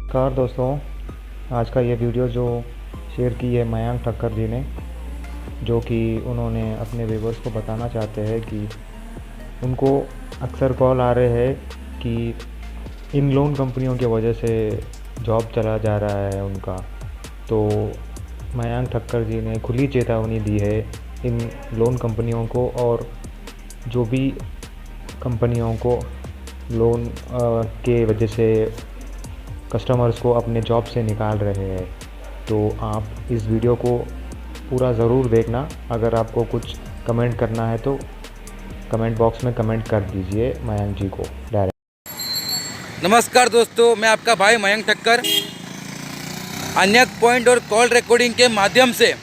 नमस्कार दोस्तों, आज का ये वीडियो जो शेयर की है मयंक ठक्कर जी ने, जो कि उन्होंने अपने व्यूवर्स को बताना चाहते हैं कि उनको अक्सर कॉल आ रहे हैं कि इन लोन कंपनियों की वजह से जॉब चला जा रहा है उनका। तो मयंक ठक्कर जी ने खुली चेतावनी दी है इन लोन कंपनियों को और जो भी कंपनियों को लोन के वजह से कस्टमर्स को अपने जॉब से निकाल रहे हैं। तो आप इस वीडियो को पूरा ज़रूर देखना। अगर आपको कुछ कमेंट करना है तो कमेंट बॉक्स में कमेंट कर दीजिए मयंक जी को डायरेक्ट। नमस्कार दोस्तों, मैं आपका भाई मयंक ठक्कर अनक पॉइंट और कॉल रिकॉर्डिंग के माध्यम से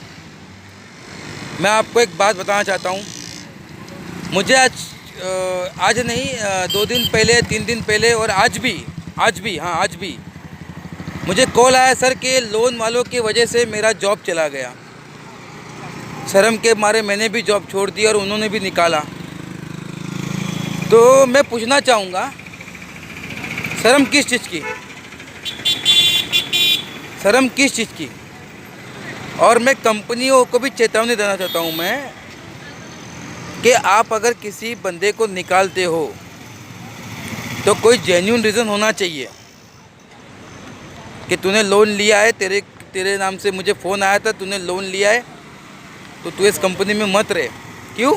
मैं आपको एक बात बताना चाहता हूँ। मुझे आज नहीं 2 दिन पहले 3 दिन पहले और आज भी मुझे कॉल आया सर कि लोन वालों की वजह से मेरा जॉब चला गया। शर्म के मारे मैंने भी जॉब छोड़ दी और उन्होंने भी निकाला। तो मैं पूछना चाहूँगा, शर्म किस चीज़ की? शर्म किस चीज़ की? और मैं कंपनियों को भी चेतावनी देना चाहता हूँ मैं कि आप अगर किसी बंदे को निकालते हो तो कोई जेन्युइन रीज़न होना चाहिए कि तूने लोन लिया है, तेरे नाम से मुझे फ़ोन आया था, तूने लोन लिया है तो तू इस कंपनी में मत रहे। क्यों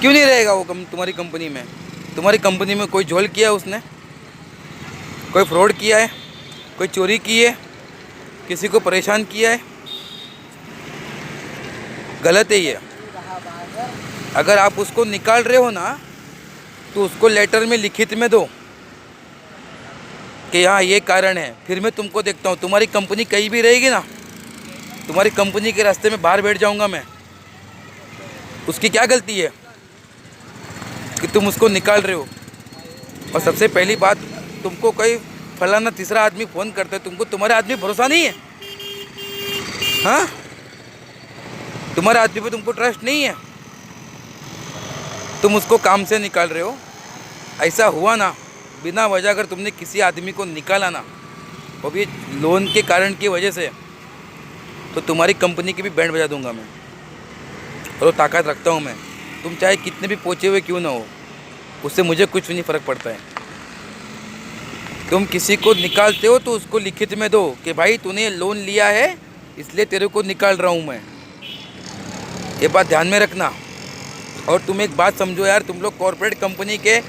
नहीं रहेगा वो तुम्हारी कंपनी में? तुम्हारी कंपनी में कोई झोल किया उसने, कोई फ्रॉड किया है, कोई चोरी की है, किसी को परेशान किया है? गलत है ये। अगर आप उसको निकाल रहे हो ना तो उसको लेटर में लिखित में दो कि हाँ ये कारण है, फिर मैं तुमको देखता हूँ। तुम्हारी कंपनी कहीं भी रहेगी ना, तुम्हारी कंपनी के रास्ते में बाहर बैठ जाऊँगा मैं। उसकी क्या गलती है कि तुम उसको निकाल रहे हो? और सबसे पहली बात, तुमको कोई फलाना तीसरा आदमी फ़ोन करता है, तुमको तुम्हारे आदमी भरोसा नहीं है? हाँ, तुम्हारे आदमी पे तुमको ट्रस्ट नहीं है, तुम उसको काम से निकाल रहे हो। ऐसा हुआ ना, बिना वजह अगर तुमने किसी आदमी को निकाला ना, वो भी लोन के कारण की वजह से, तो तुम्हारी कंपनी की भी बैंड बजा दूंगा मैं। और वो ताकत रखता हूँ मैं। तुम चाहे कितने भी पहुँचे हुए क्यों ना हो, उससे मुझे कुछ नहीं फ़र्क पड़ता है। तुम किसी को निकालते हो तो उसको लिखित में दो कि भाई तूने लोन लिया है इसलिए तेरे को निकाल रहा हूँ मैं। ये बात ध्यान में रखना। और तुम एक बात समझो यार, तुम लोग कॉर्पोरेट कंपनी के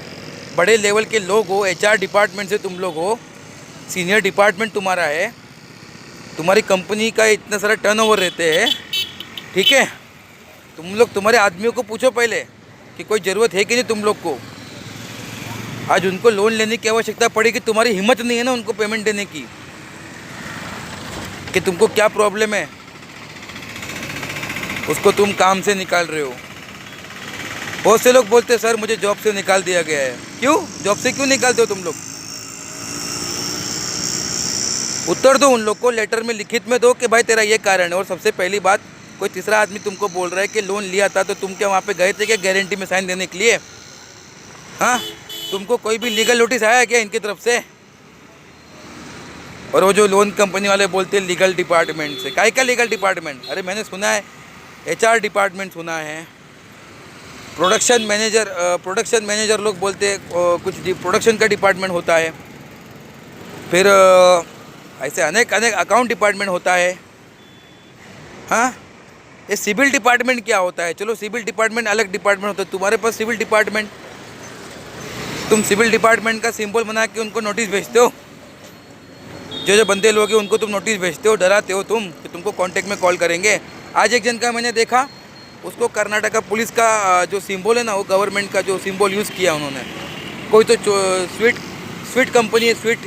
बड़े लेवल के लोग हो, HR डिपार्टमेंट से तुम लोग हो, सीनियर डिपार्टमेंट तुम्हारा है, तुम्हारी कंपनी का इतना सारा टर्नओवर रहते हैं, ठीक है? तुम लोग तुम्हारे आदमियों को पूछो पहले कि कोई ज़रूरत है कि नहीं तुम लोग को। आज उनको लोन लेने की आवश्यकता पड़ेगी, तुम्हारी हिम्मत नहीं है ना उनको पेमेंट देने की, कि तुमको क्या प्रॉब्लम है, उसको तुम काम से निकाल रहे हो। बहुत से लोग बोलते हैं सर मुझे जॉब से निकाल दिया गया है। क्यों? जॉब से क्यों निकालते हो तुम लोग? उत्तर दो उन लोग को, लेटर में लिखित में दो कि भाई तेरा ये कारण है। और सबसे पहली बात, कोई तीसरा आदमी तुमको बोल रहा है कि लोन लिया था, तो तुम क्या वहाँ पे गए थे क्या गारंटी में साइन देने के लिए? हाँ, तुमको कोई भी लीगल नोटिस आया क्या इनकी तरफ से? और वो जो लोन कंपनी वाले बोलते हैं लीगल डिपार्टमेंट से, काहे का लीगल डिपार्टमेंट? अरे मैंने सुना है HR डिपार्टमेंट सुना है, प्रोडक्शन मैनेजर लोग बोलते हैं, कुछ प्रोडक्शन का डिपार्टमेंट होता है, फिर ऐसे अनेक अकाउंट डिपार्टमेंट होता है। हाँ, ये सिविल डिपार्टमेंट क्या होता है? चलो सिविल डिपार्टमेंट अलग डिपार्टमेंट होता है, तुम्हारे पास सिविल डिपार्टमेंट, तुम सिविल डिपार्टमेंट का सिंबल बना के उनको नोटिस भेजते हो। जो बंदे लोग हैं उनको तुम नोटिस भेजते हो, डराते हो तुम कि तुमको कांटेक्ट में कॉल करेंगे। आज एक जन का मैंने देखा, उसको कर्नाटका पुलिस का जो सिंबल है ना, वो गवर्नमेंट का जो सिंबल यूज़ किया उन्होंने। कोई तो स्वीट कंपनी है, स्वीट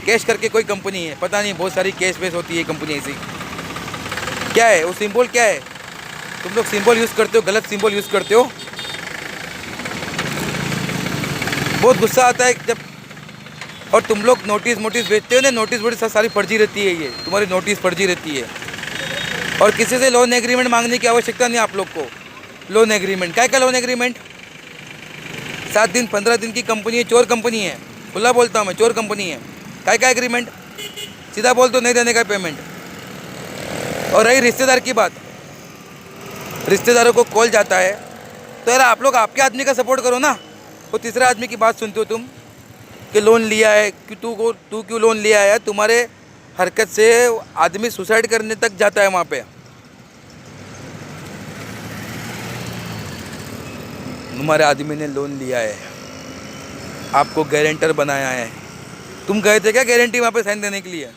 कैश करके कोई कंपनी है, पता नहीं, बहुत सारी कैश बेस होती है कंपनी ऐसी। क्या है वो सिंबल? क्या है? तुम लोग सिंबल यूज़ करते हो, गलत सिंबल यूज़ करते हो। बहुत गुस्सा आता है जब, और तुम लोग नोटिस भेजते हो ना, नोटिस सारी फर्जी रहती है, ये तुम्हारी नोटिस फर्जी रहती है। और किसी से लोन एग्रीमेंट मांगने की आवश्यकता नहीं आप लोग को। लोन एग्रीमेंट क्या का लोन एग्रीमेंट? 7 दिन 15 दिन की कंपनी है, चोर कंपनी है, खुला बोलता हूँ मैं, चोर कंपनी है। काय का एग्रीमेंट, सीधा बोल दो नहीं देने का पेमेंट। और रही रिश्तेदार की बात, रिश्तेदारों को कॉल जाता है तो यार आप लोग आपके आदमी का सपोर्ट करो ना। वो तीसरे आदमी की बात सुनते हो तुम कि लोन लिया है कि तू क्यों लोन लिया है। तुम्हारे हरकत से आदमी सुसाइड करने तक जाता है वहाँ पे। तुम्हारे आदमी ने लोन लिया है, आपको गारंटर बनाया है। तुम गए थे क्या गारंटी वहाँ पे साइन देने के लिए?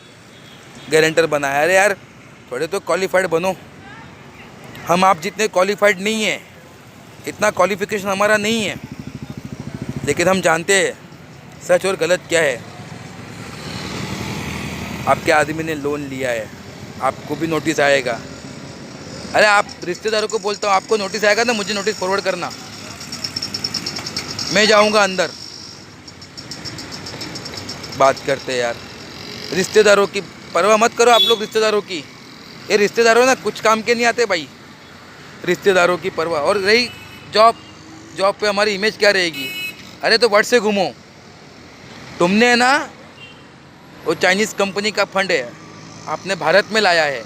गारंटर बनाया। अरे यार थोड़े तो क्वालिफाइड बनो। हम आप जितने क्वालिफाइड नहीं हैं, इतना क्वालिफिकेशन हमारा नहीं है, लेकिन हम जानते हैं सच और गलत क्या है। आपके आदमी ने लोन लिया है, आपको भी नोटिस आएगा। अरे आप रिश्तेदारों को बोलता हूँ आपको नोटिस आएगा ना, मुझे नोटिस फॉरवर्ड करना, मैं जाऊँगा अंदर। बात करते हैं यार, रिश्तेदारों की परवाह मत करो आप लोग। रिश्तेदारों की, ये रिश्तेदारों ना कुछ काम के नहीं आते भाई, रिश्तेदारों की परवाह। और रही जॉब पे हमारी इमेज क्या रहेगी? अरे तो वर्ड से घूमो। तुमने ना वो चाइनीज़ कंपनी का फंड है, आपने भारत में लाया है,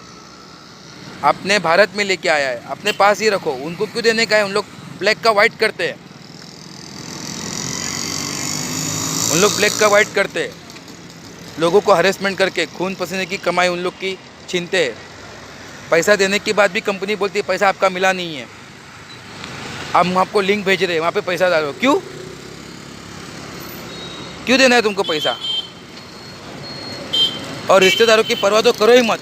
आपने भारत में लेके आया है, अपने पास ही रखो। उनको क्यों देने का है? उन लोग ब्लैक का वाइट करते हैं, उन लोग ब्लैक का वाइट करते हैं। लोगों को हरेसमेंट करके खून पसीने की कमाई उन लोग की छीनते हैं। पैसा देने के बाद भी कंपनी बोलती है पैसा आपका मिला नहीं है, हम आपको लिंक भेज रहे हैं, वहाँ पे पैसा डालो। क्यों देना है तुमको पैसा? और रिश्तेदारों की परवाह तो करो ही मत।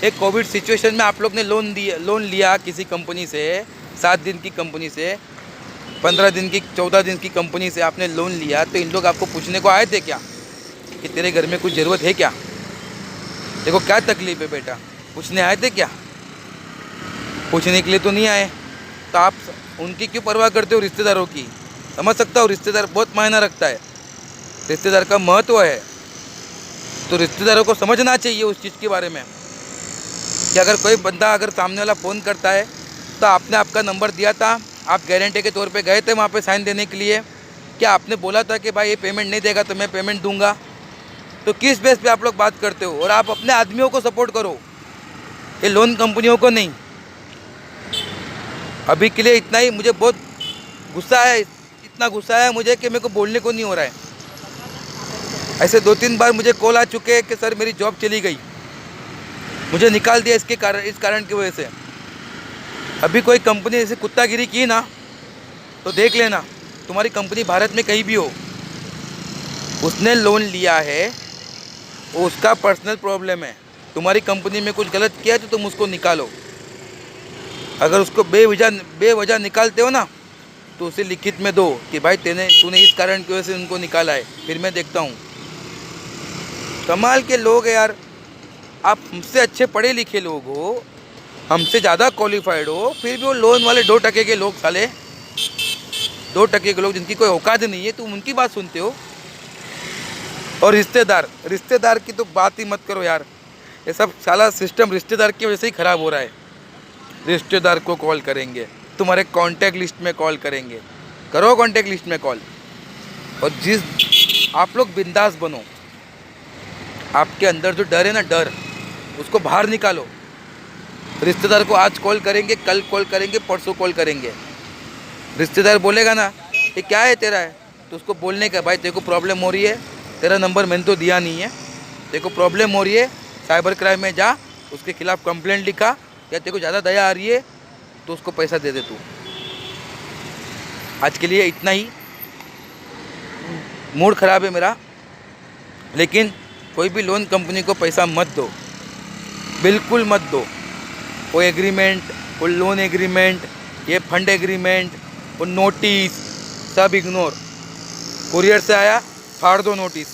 एक कोविड सिचुएशन में आप लोग ने लोन लिया किसी कंपनी से, 7 दिन की कंपनी से, 15 दिन की, 14 दिन की कंपनी से आपने लोन लिया, तो इन लोग आपको पूछने को आए थे क्या कि तेरे घर में कुछ ज़रूरत है क्या, देखो क्या तकलीफ़ है बेटा, पूछने आए थे क्या? पूछने के लिए तो नहीं आए। तो आप उनकी क्यों परवाह करते हो? रिश्तेदारों की। समझ सकता हूँ रिश्तेदार बहुत मायना रखता है, रिश्तेदार का महत्व है। तो रिश्तेदारों को समझना चाहिए उस चीज़ के बारे में कि अगर कोई बंदा अगर सामने वाला फ़ोन करता है तो आपने आपका नंबर दिया था, आप गारंटी के तौर पे गए थे वहाँ पे साइन देने के लिए, क्या आपने बोला था कि भाई ये पेमेंट नहीं देगा तो मैं पेमेंट दूंगा? तो किस बेस पे आप लोग बात करते हो? और आप अपने आदमियों को सपोर्ट करो, ये लोन कंपनियों को नहीं। अभी के लिए इतना ही। मुझे बहुत गुस्सा है, इतना गुस्सा है मुझे कि मेरे को बोलने को नहीं हो रहा है। ऐसे 2-3 बार मुझे कॉल आ चुके हैं कि सर मेरी जॉब चली गई, मुझे निकाल दिया इस कारण की वजह से। अभी कोई कंपनी ऐसे कुत्तागिरी की ना तो देख लेना, तुम्हारी कंपनी भारत में कहीं भी हो, उसने लोन लिया है, वो उसका पर्सनल प्रॉब्लम है। तुम्हारी कंपनी में कुछ गलत किया तो तुम उसको निकालो। अगर उसको बेवजह निकालते हो ना तो उसे लिखित में दो कि भाई तूने इस कारण की वजह से उनको निकाला है, फिर मैं देखता हूँ। कमाल के लोग हैं यार। आप हमसे अच्छे पढ़े लिखे लोग हो, हमसे ज़्यादा क्वालिफाइड हो, फिर भी वो लोन वाले 2% के लोग, साले 2% के लोग जिनकी कोई औकात नहीं है, तुम उनकी बात सुनते हो। और रिश्तेदार की तो बात ही मत करो यार। ये सब साला सिस्टम रिश्तेदार की वजह से ही ख़राब हो रहा है। रिश्तेदार को कॉल करेंगे, तुम्हारे कांटेक्ट लिस्ट में कॉल करेंगे, करो कांटेक्ट लिस्ट में कॉल। और आप लोग बिंदास बनो। आपके अंदर जो डर है ना, डर, उसको बाहर निकालो। रिश्तेदार को आज कॉल करेंगे, कल कॉल करेंगे, परसों कॉल करेंगे। रिश्तेदार बोलेगा ना ये क्या है तेरा है, तो उसको बोलने का भाई तेरे को प्रॉब्लम हो रही है, तेरा नंबर मैंने तो दिया नहीं है, तेरे को प्रॉब्लम हो रही है, साइबर क्राइम में जा, उसके खिलाफ कंप्लेंट लिखा, या तेरे को ज़्यादा दया आ रही है तो उसको पैसा दे दे तू। आज के लिए इतना ही। मूड ख़राब है मेरा, लेकिन कोई भी लोन कंपनी को पैसा मत दो, बिल्कुल मत दो। वो एग्रीमेंट, वो लोन एग्रीमेंट, ये फंड एग्रीमेंट, वो नोटिस, सब इग्नोर। कुरियर से आया, फाड़ दो नोटिस।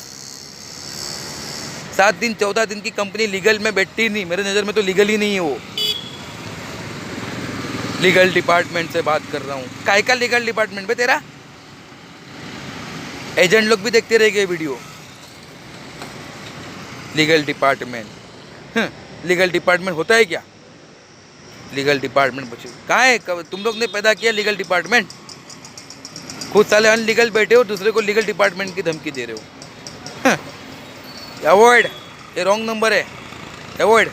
7 दिन 14 दिन की कंपनी लीगल में बैठती नहीं, मेरे नज़र में तो लीगल ही नहीं है वो। लीगल डिपार्टमेंट से बात कर रहा हूँ। काय का लीगल डिपार्टमेंट पे तेरा? एजेंट लोग भी देखते रहेंगे video. Legal department, legal department होता है क्या? लीगल डिपार्टमेंट बच्चे कहाँ है? तुम लोग ने पैदा किया लीगल डिपार्टमेंट? खुद साले अनलीगल बैठे हो, दूसरे को लीगल डिपार्टमेंट की धमकी दे रहे हो। अवॉइड, ये रॉन्ग नंबर है, अवॉइड।